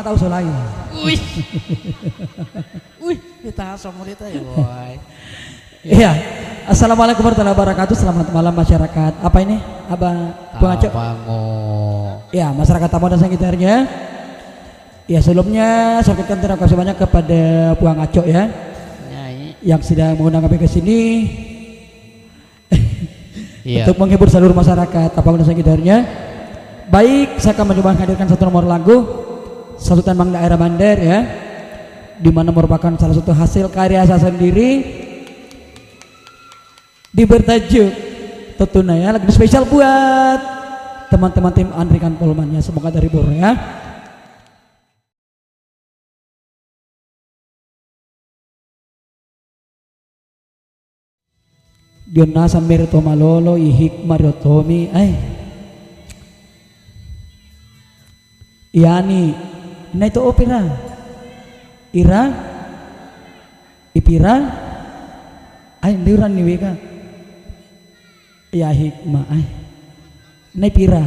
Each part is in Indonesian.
Mama tahu selain. Wih. Wih, kita somor itu ya, boy. Iya. Assalamualaikum warahmatullahi wabarakatuh. Selamat malam masyarakat. Apa ini? Abang Bang Acok. Ya, masyarakat tamu dan sekitarnya. Ya, sebelumnya saya ucapkan terima kasih banyak kepada Bang Acok ya. Nyai. Yang sedang mengundang kami ke sini. Iya. Untuk menghibur seluruh masyarakat Tapang dan sekitarnya. Baik, saya akan mencoba menghadirkan satu nomor lagu Satutan Mang Daerah Bandar ya, dimana merupakan salah satu hasil karya saya sendiri di bertajuk Tutuna ya, lagu spesial buat teman-teman tim Andrikan Polman ya, semoga dari Bor ya. Diona Samir Tomalolo Ihik Mario Tomi Yani na itu opera Ira Ipira Diuran ni wika ya hikmah na Ipira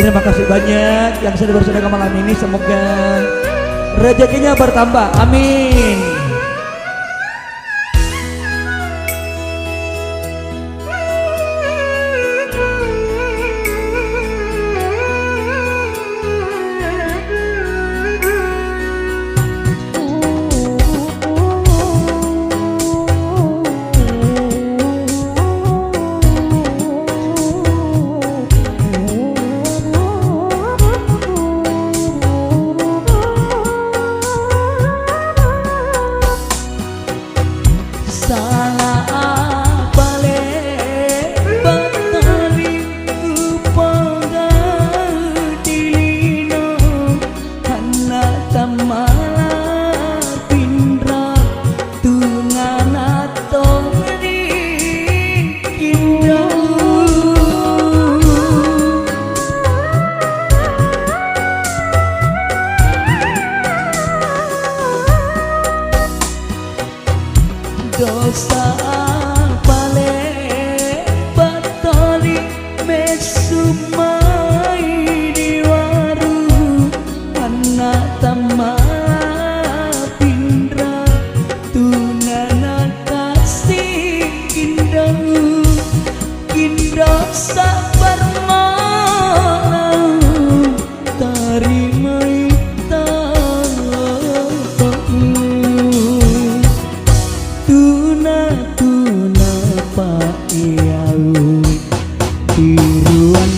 Terima kasih banyak yang sudah bersedekah malam ini, semoga rezekinya bertambah, amin. Dosa pale batoli mesumai diwaru anak tama pindra tunana kasih indah sabar malam tarimai tuna pak iau tiruan